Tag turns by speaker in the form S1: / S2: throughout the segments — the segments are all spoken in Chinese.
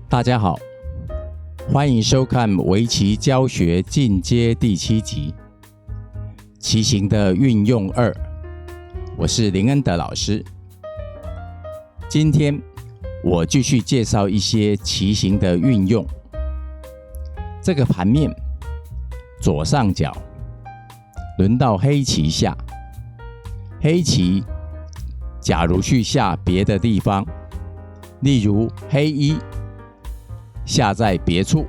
S1: 大家好，欢迎收看围棋教学进阶第7集棋形的运用2，我是林恩德老师。今天我继续介绍一些棋形的运用。这个盘面左上角轮到黑棋下，黑棋假如去下别的地方，例如黑1下在别处，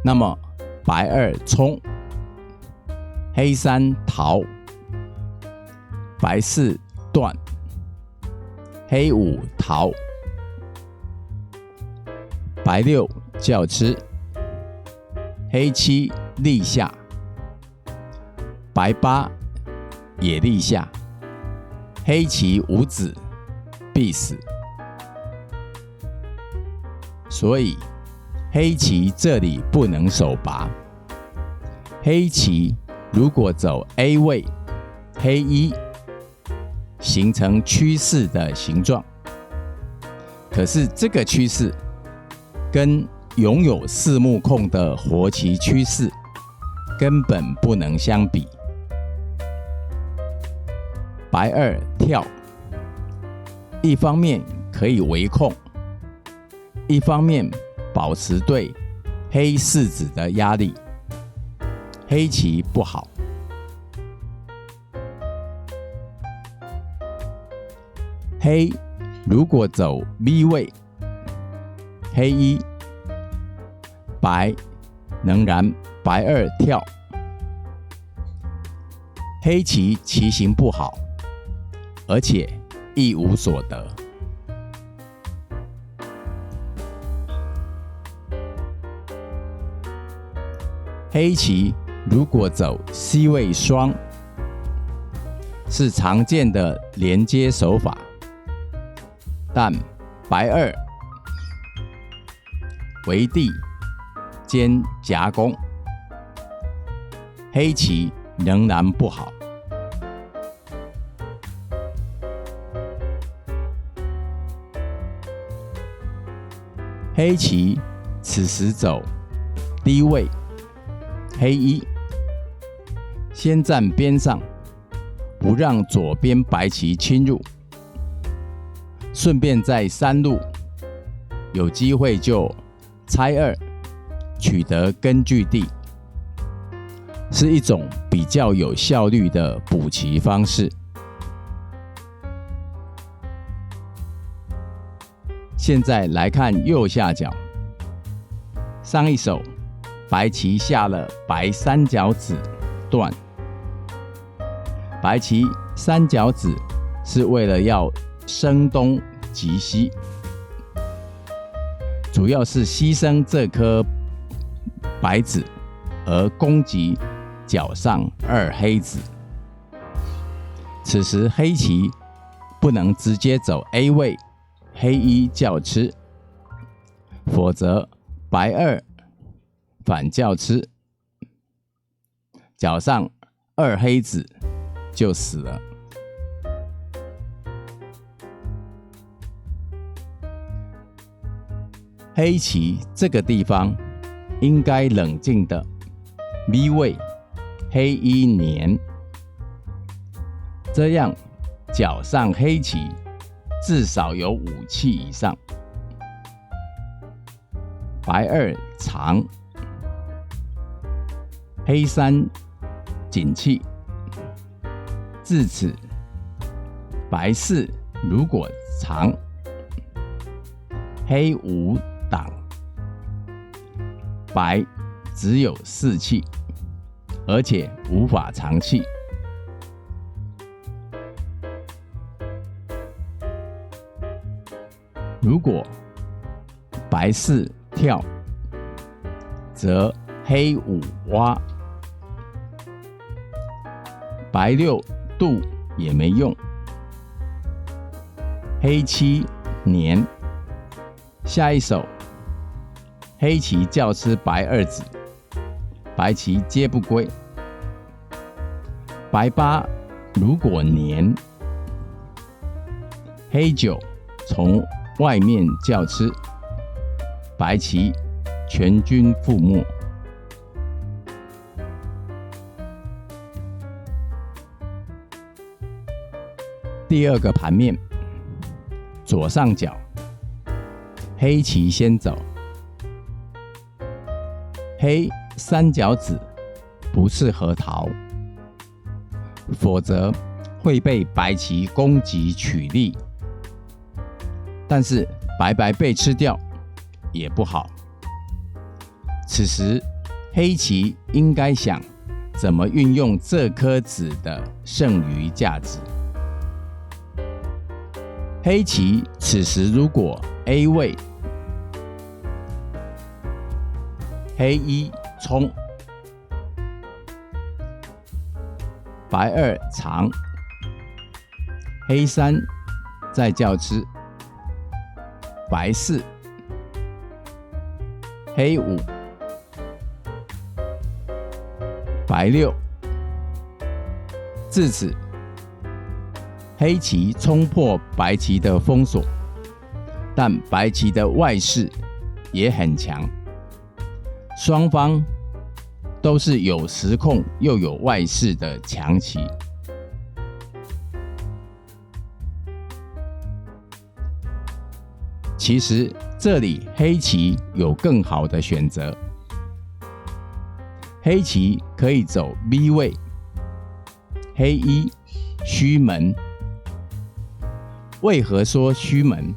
S1: 那么白2冲，黑3逃，白4断，黑5逃，白6叫吃，黑7立下，白8也立下，黑棋无子必死。所以黑棋这里不能手拔。黑棋如果走 A 位，黑1形成趋势的形状，可是这个趋势跟拥有4目控的活棋趋势根本不能相比。白2跳，一方面可以围控，一方面保持对黑4子的压力，黑棋不好。黑如果走 B 位，黑1，白仍然白2跳，黑棋棋形不好，而且一无所得。黑棋如果走 C 位双，是常见的连接手法，但白2围地兼夹攻，黑棋仍然不好。黑棋此时走 D 位，黑1先站边上，不让左边白棋侵入，顺便在3路有机会就拆2取得根据地，是一种比较有效率的补棋方式。现在来看右下角，上一手白棋下了白3角子断，白棋3角子是为了要声东击西，主要是牺牲这颗白子而攻击角上2黑子。此时黑棋不能直接走 A 位，黑1叫吃，否则白2反叫吃，角上2黑子就死了。黑棋这个地方应该冷静的 B 位，黑1粘，这样角上黑棋至少有武器以上。白2长，黑3紧气，至此白4如果长，黑5挡，白只有4气，而且无法长气。如果白4跳，则黑5挖，白6渡也没用，黑7粘，下一手黑棋叫吃白2子，白棋接不归，白8如果粘，黑9从外面叫吃，白棋全军覆没。第二个盘面，左上角黑棋先走，黑三角子不适合逃，否则会被白棋攻击取利，但是白被吃掉也不好。此时黑棋应该想怎么运用这颗子的剩余价值。黑棋此时如果 A 位，黑一冲，白二长，黑三再叫吃，白四，黑五，白六。至此，黑棋冲破白棋的封锁，但白棋的外势也很强，双方都是有实控又有外势的强棋。其实这里黑棋有更好的选择，黑棋可以走 B 位，黑一虚门。为何说虚门？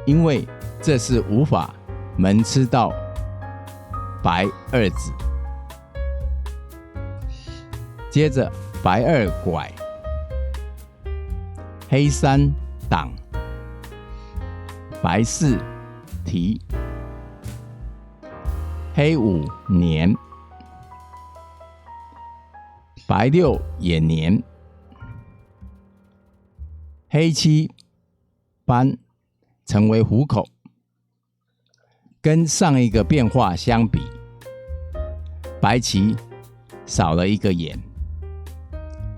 S1: 因为这是无法门吃到白二子。接着白二拐，黑三挡，白四提，黑五粘，白六也粘，黑七扳成为虎口。跟上一个变化相比，白棋少了一个眼，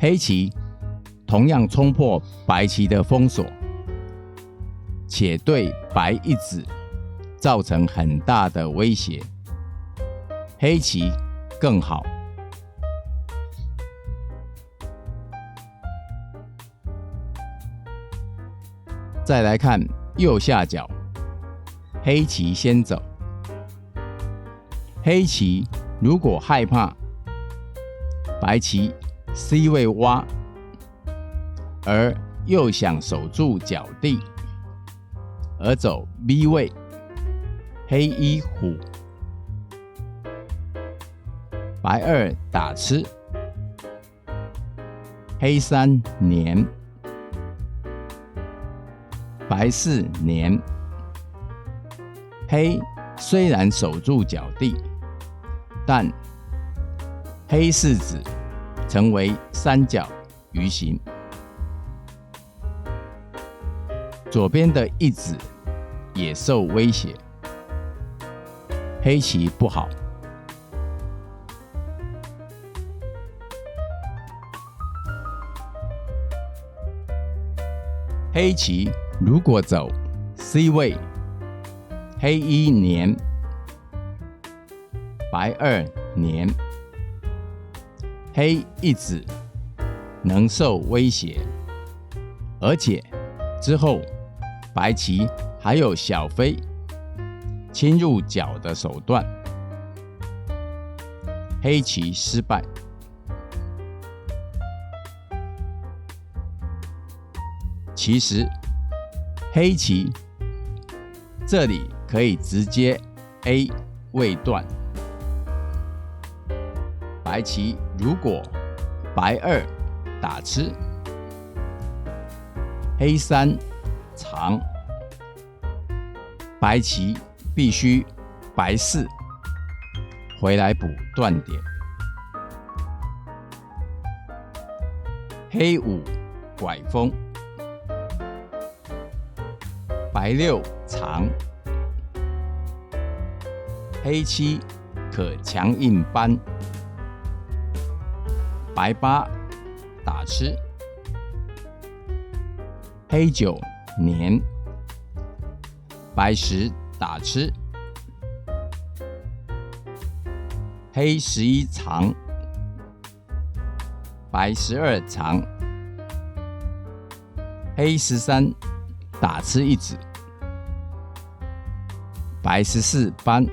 S1: 黑棋同样冲破白棋的封锁，且对白一子造成很大的威胁，黑棋更好。再来看右下角，黑棋先走。黑棋如果害怕白棋 C 位挖，而又想守住角地，而走 B 位，黑一虎，白二打吃，黑三粘，白四粘。黑虽然守住角地，但黑四子成为三角鱼形，左边的一子也受威胁，黑棋不好。黑棋如果走 C 位，黑一粘，白二粘，黑一子能受威胁，而且之后白棋还有小飞侵入角的手段，黑棋失败。其实黑棋这里可以直接 A 位断，白棋如果白二打吃，黑三长，白棋必须白四回来补断点，黑五拐风，白六长，黑七可强硬扳，白八打吃，黑九粘，白十打吃，黑11长，白12长，黑13打吃1子，白14斑，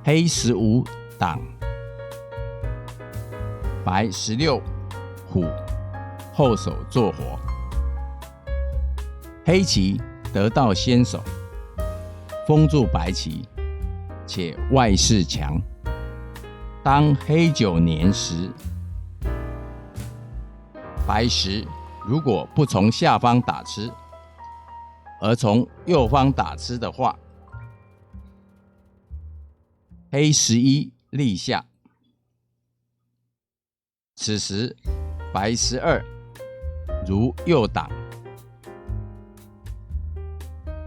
S1: 黑15挡，白16虎，后手做活。黑棋得道先手，封住白棋，且外势强。当黑9年时，白10如果不从下方打吃，而从右方打吃的话，黑11立下。此时白12如右挡，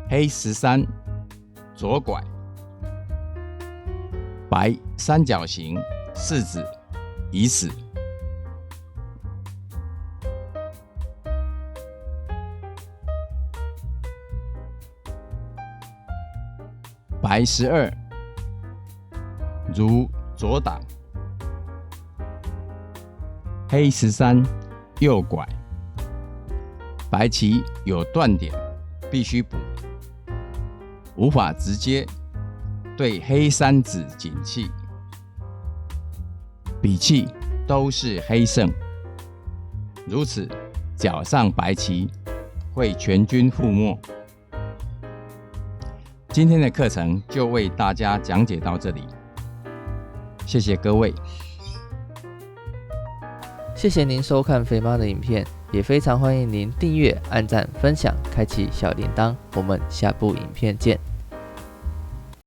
S1: 黑13左拐，白三角形4子已死。白12如左挡，黑13右拐，白棋有断点，必须补，无法直接对黑3子紧气，比气都是黑胜，如此角上白棋会全军覆没。今天的课程就为大家讲解到这里，谢谢各位。
S2: 谢谢您收看肥妈的影片，也非常欢迎您订阅、按赞、分享、开启小铃铛。我们下部影片见。